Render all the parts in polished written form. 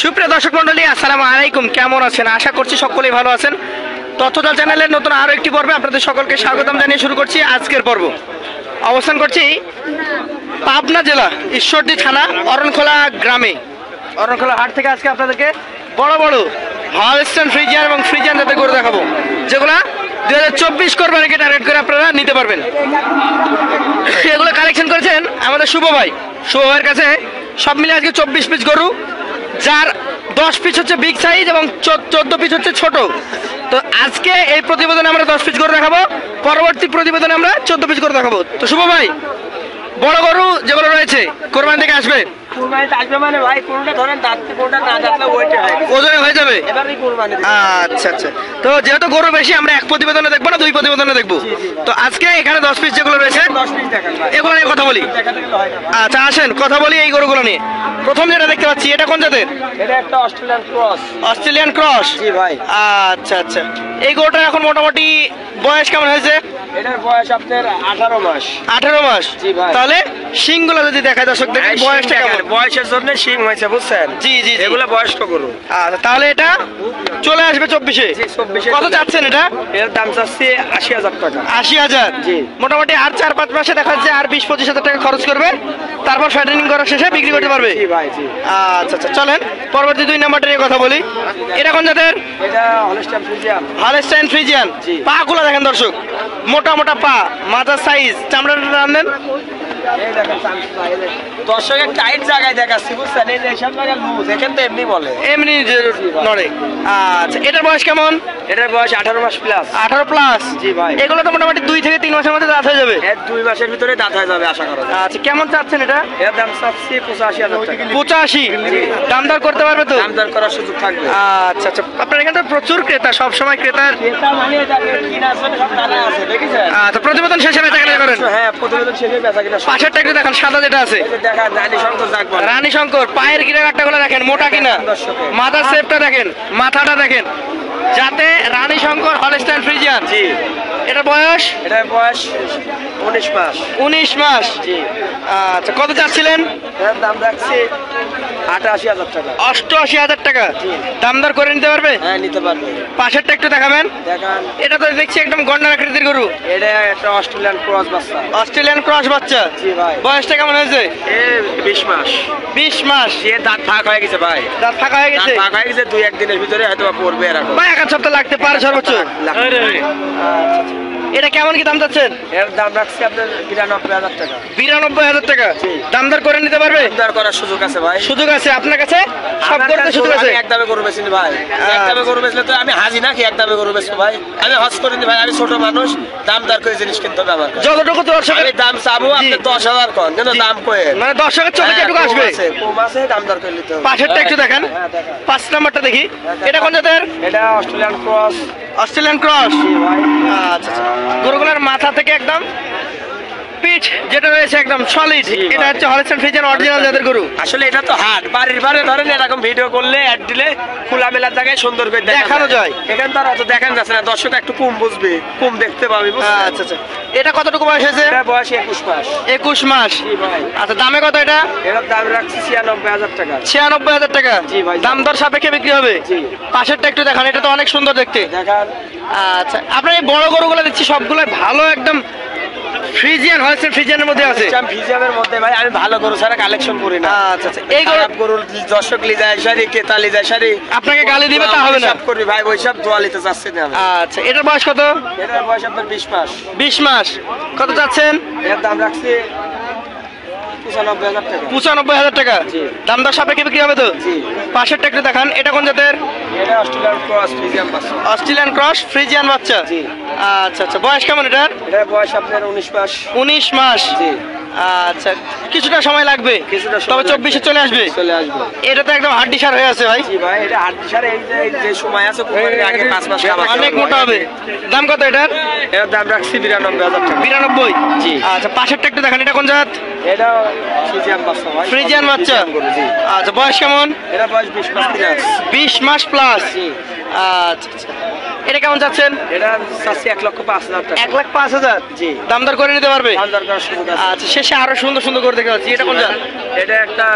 সুপ্রিয় দর্শক মন্ডলী, আসসালামু আলাইকুম। কেমন আছেন? আশা করছি সকলেই ভালো আছেন। তথ্যজাল চ্যানেলের নতুন আরো একটি পর্বে আপনাদের সকলকে স্বাগতম জানিয়ে শুরু করছি আজকের পর্ব। অবস্থান করছি পাবনা জেলা ঈশ্বরদী থানা অরণখোলা গ্রামে। অরণখোলা হাট থেকে আজকে আপনাদেরকে বড় বড় হলস্টাইন ফ্রিজিয়ান এবং ফ্রিজিয়ান জাতের গরু দেখাবো, যেগুলা 2024 কোরবানিকে টার্গেট করে আপনারা নিতে পারবেন। এগুলো কালেকশন করেছেন আমাদের শুভ ভাইয়ের কাছে। সব মিলে আজকে 24 পিস গরু, যার 10 পিস হচ্ছে বিগ সাইজ এবং 14 পিস হচ্ছে ছোট। তো আজকে এই প্রতিবেদনে আমরা 10 পিস গরু দেখাবো, পরবর্তী প্রতিবেদনে আমরা 14 পিস গরু দেখাবো। তো শুভ ভাই, বড় গরু যেগুলো রয়েছে কোরবানি থেকে আসবে, মানে ভাই কোনটা ধরেন দাঁততে কোনটা না দাঁতলে ওইটা হয় ওজনে হয়ে যাবে। এবারই কোরবানি। আচ্ছা আচ্ছা, তো যেহেতু গরু বেশি আমরা এক প্রতিবেদনে দেখবো না, দুই প্রতিবেদনে দেখবো। তো আজকে এখানে 10 পিস যেগুলো রয়েছে 10 পিস দেখান ভাই, এগুলো নিয়ে কথা বলি। দেখাতে গেলে হয় না। আচ্ছা আসেন কথা বলি এই গরুগুলো নিয়ে। প্রথম যেটা দেখতে পাচ্ছি, এটা কোন জাতের? এটা একটা অস্ট্রেলিয়ান ক্রস। Australian cross. জি ভাই। আচ্ছা আচ্ছা, এই গরুটার এখন মোটামুটি বয়স কেমন হয়েছে? এটার বয়স আপনার 18 মাস। 18 মাস। জি ভাই। তাহলে শিংগুলো যদি দেখায় দর্শক দেখে বয়সটা কেমন? বয়সের জন্য শিং হয়েছে বুঝছেন। জি জি, এগুলো বয়স্ক গরু। আচ্ছা তাহলে এটা চলে আসবে 24-এ। জি 24-এ। কত চাচ্ছেন এটা? এর দাম চাচ্ছি 80,000 টাকা। 80,000। জি। মোটামুটি আর 4-5 মাসে দেখা যাচ্ছে আর 20-25 হাজার টাকা খরচ করবে, তারপর ফ্যাটেনিং করার শেষে বিক্রি করতে পারবে। জি ভাই জি। আচ্ছা আচ্ছা, চলেন পরবর্তী 2 নাম্বারটা নিয়ে কথা বলি। এটা কোন জাতের? এটা হলস্টাইন ফ্রিজিয়ান। Holstein Friesian. জি। পা গুলো দেখেন দর্শক, মোটা মোটা পা, মাথার সাইজ, চামড়াটা টানেন। এই দেখেন ভাই, দর্শক এক টাইট জায়গায় দেখাচ্ছি বুঝছেন। এই যে সব জায়গায় লুজ, এখান তো এমনি বলে এমনি নড়ে। আচ্ছা, এটার বয়স কেমন? এটার বয়স 18 মাস প্লাস। 18 প্লাস। জি ভাই। এগুলো তো মোটামুটি 2 থেকে 3 মাসের মধ্যে দাঁত হয়ে যাবে। এর 2 মাসের ভিতরে দাঁত হয়ে যাবে আশা করা যায়। আচ্ছা, কেমন চাচ্ছেন এটা? এর দাম চাচ্ছি 85,000 টাকা। 85। দাম দর করতে পারবে তো? দাম দর করার সুযোগ থাকবে। আচ্ছা আচ্ছা, আপনার এখানে তো প্রচুর ক্রেতা, সব সময় ক্রেতার। এটা মানে যাবে কিনা আছে সব জানা আছে, দেখেছেন? আচ্ছা, প্রতিবেদন শেষে বেচাকেনা করেন। হ্যাঁ, প্রতিবেদন শেষে বেচা কিনা। পাশেরটা একটু দেখেন, সাদা যেটা আছে। এই যে দেখা রানী শঙ্কর জাগ বলে। রানী শঙ্কর পায়ের গিরাকাটটা গুলো দেখেন, মোটা কিনা। মাথার শেপটা দেখেন, মাথাটা দেখেন, যাতে রানী শঙ্কর হলস্টাইন ফ্রিজিয়ান। জি। এটা বয়স? এটার বয়স 19 মাস। 19 মাস। জি। আচ্ছা, কত চাচ্ছিলেন? এর দাম রাখছি 88,000 টাকা। 88,000 টাকা। জি। দাম দর করে নিতে পারবে? হ্যাঁ, নিতে পারবে। পাশেরটা একটু দেখাবেন। দেখান। এটা তো দেখছি একদম গন্ডার আকৃতির গরু। এটা একটা অস্ট্রেলিয়ান ক্রস বাচ্চা। অস্ট্রেলিয়ান ক্রস বাচ্চা। জি ভাই। বয়সটা কেমন হয়েছে? এ 20 মাস। 20 মাস। যে দাঁত ফাঁক হয়ে গেছে ভাই। দাঁত ফাঁকা হয়ে দাঁত গেছে। ফাঁক হয়ে গেছে, 2-1 দিনের ভিতরে হয়তো বা পড়বে এরকম। বা 1 সপ্তাহ লাগতে পারে সর্বোচ্চ। এটা কেমন কি দাম চাচ্ছেন? এর দাম রাখছি আপনার 92,000 টাকা। 92,000 টাকা। জি। দাম দর করে নিতে পারবে? দাম করার সুযোগ আছে ভাই। সুযোগ আছে আপনার কাছে? সব আমার করতে কাছে সুযোগ আছে? আমি একদমে গরু বেচিনি ভাই। একদমে গরু বেচলে তো আমি হাজি নাকি একদমে গরু বেচবো ভাই? আমি হজ করিনি ভাই, আমি ছোট মানুষ। দাম দর করে জিনিস কিনতে হবে আমার কাছে। যতটুকু দর্শকের আমি দাম চাবো আপনি 10,000 কন, কিন্তু দাম কয়ে মানে দর্শকের চোখে যেটুকু আসবে। কম আছে, দাম দর করে নিতে হবে। পাশেরটা একটু দেখেন, হ্যাঁ, দেখান। 5 নাম্বারটা দেখি। এটা কোন জাতের? এটা অস্ট্রেলিয়ান ক্রস। Australian cross. জি ভাই। আচ্ছা আচ্ছা, গরুগুলোর মাথা থেকে একদম পিঠ যেটা রয়েছে একদম সলিড। জি ভাই। এটা হচ্ছে হলস্টাইন ফ্রিজিয়ান অরিজিনাল জাতের গরু। আসলে এটা তো হাট, বাড়ির বাড়ি ধরেন এরকম ভিডিও করলে অ্যাড দিলে খোলামেলা জায়গায় সুন্দর করে দেখানো যায়। এখানে তো আর অত দেখানো যাচ্ছে না, দর্শক একটু কম বুঝবে, কম দেখতে পাবে বুঝছেন? আচ্ছা আচ্ছা, এটা কতটুকু বয়স হয়েছে? এটা বয়স 21 মাস। 21 মাস। জি ভাই। আচ্ছা, দামে কত এটা? এটার দাম রাখছি 96,000 টাকা। 96,000 টাকা। জি ভাই। দাম দর সাপেক্ষে বিক্রি হবে। জি। পাশেরটা একটু দেখান, এটা তো অনেক সুন্দর দেখতে। দেখান। আচ্ছা, আপনার এই বড় গরুগুলো দেখছি সবগুলো ভালো, একদম ফ্রিজিয়ান হলস্টাইন ফ্রিজিয়ানের মধ্যে আছে। ভিজিয়ামের মধ্যে ভাই আমি ভালো গরু ছাড়া কালেকশন করি না। আচ্ছা আচ্ছা, এই গরু খারাপ গরুর দর্শক লিজায় সারি, কেতা লিজায় সারি আপনাকে গালি দিবে তা হবে না। সব করবি ভাই, ওইসব দোয়া নিতে চাচ্ছি না আমি। আচ্ছা, এটার বয়স কত? এটার বয়স আপনার 20 মাস। 20 মাস। কত চাচ্ছেন? এর দাম রাখছি 95,000 টাকা। 95,000 টাকা। জি। দাম দর সাপেক্ষে বিক্রি হবে তো? জি। পাশেরটা একটু দেখান, এটা কোন জাতের? এটা অস্ট্রেলিয়ান ক্রস ফ্রিজিয়াম বাচ্চা। অস্ট্রেলিয়ান ক্রস ফ্রিজিয়ান বাচ্চা। জি। আচ্ছা আচ্ছা, বয়স কেমন এটার? এটার বয়স আপনার 19 মাস। 19 মাস। জি। আচ্ছা, কিছুটা সময় লাগবে, কিছুটা সময় তবে লাগবে। 24-এ চলে আসবে। চলে আসবে। এটা তো একদম হাড্ডি সার হয়ে আছে ভাই। জি ভাই, এটা হাট সারে এই যে সময় আছে কুরবানির আগে 5 মাস খাবার অনেক মোটা হবে। দাম কত এটার? এর দাম রাখছি 92,000 টাকা। 92। জি। আচ্ছা, পাশেরটা একটু দেখান, এটা কোন জাত? এটা ফ্রিজিয়ান বাচ্চা ভাই। ফ্রিজিয়ান বাচ্চা। ফ্রিজিয়ান গরু, জি। আচ্ছা, বয়স কেমন? এটা বয়স 20 মাস প্লাস। 20 মাস প্লাস। জি। আচ্ছা আচ্ছা, এটা কেমন যাচ্ছেন? এটা চাচ্ছি 1,05,000 টাকা। 1,05,000। জি। দাম দর করে নিতে পারবে? দাম দর করার সুযোগ আছে। আচ্ছা, শেষে আরো সুন্দর সুন্দর করে দেখতে পাচ্ছি, এটা কোন জাত? এটা একটা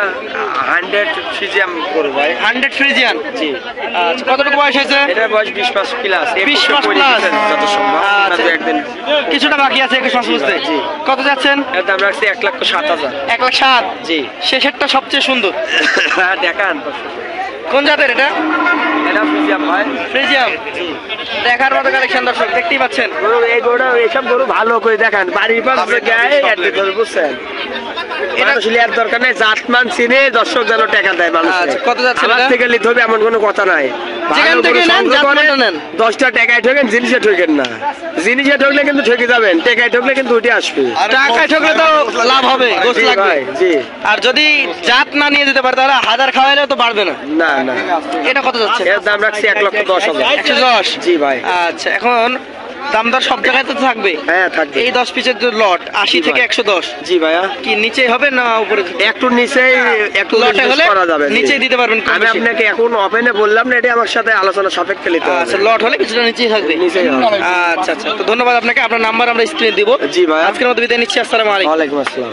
100 ফ্রিজিয়াম গরু ভাই। 100 ফ্রিজিয়ান। জি। আচ্ছা, কতটুকু বয়স হয়েছে? এটার বয়স 20 মাস প্লাস। 20 মাস প্লাস। যত সম্ভব আচ্ছা। একদিন কিছুটা বাকি আছে 21 মাস বুঝতে। জি। কত যাচ্ছেন? এর দাম রাখছি 1,07,000। 1,07,000। জি। শেষেরটা সবচেয়ে সুন্দর। দেখান কোন জাতের এটা? এটা ফ্রিজিয়াম ভাই। ফ্রিজিয়াম। জি। দেখার মতো কালেকশন দর্শক, দেখতেই পাচ্ছেন। গরু এই গরুটা এইসব গরু ভালো করে দেখান, বাড়ির পাশে গায়ে অ্যাড করে বুঝছেন। এটা আসলে এর দরকার নেই, জাতমান চিনে দর্শক যেন টাকা দেয় মানুষ। আচ্ছা, কত যাচ্ছে আমার এটা? থেকে নিতে হবে এমন কোনো কথা নাই। যেখান ভালো থেকে গরু নেন, সংগ্রহ জাতমানটা করেন, নেন। 10টা টাকায় ঠকেন, জিনিসে ঠকেন না। জিনিসে ঠকলে কিন্তু ঠকে যাবেন, টাকায় ঠকলে কিন্তু উঠে আসবে। টাকায় ঠকলে তো লাভ হবে, গোছ জি লাগবে। ভাই, জি। আর যদি জাত না নিয়ে যেতে পারে তাহলে 1000 খাওয়াইলেও তো বাড়বে না। না না, এটা কত যাচ্ছে? এর দাম রাখছি 1,10,000। 110। জি ভাই। আচ্ছা, এখন দাম দর সব জায়গায় তো থাকবে। হ্যাঁ থাকবে। এই 10 পিসের যে লট 80 জি থেকে ভাই। 110 জি ভাইয়া। কি নিচে হবে না উপরে? একটু নিচেই একটু লটে নিচে হলে করা যাবে। জি। নিচেই দিতে পারবেন কম আমি বেশি। আপনাকে এখন ওপেনে বললাম না, এটা আমার সাথে আলোচনা সাপেক্ষে নিতে হবে। আচ্ছা, লট হলে কিছুটা নিচেই থাকবে। নিচেই হবে। আচ্ছা আচ্ছা, তো ধন্যবাদ আপনাকে। আপনার নাম্বার আমরা স্ক্রিনে দিব। জি ভাই। আজকের মতো বিদায় নিচ্ছি। আসসালামু আলাইকুম। ওয়ালাইকুম আসসালাম।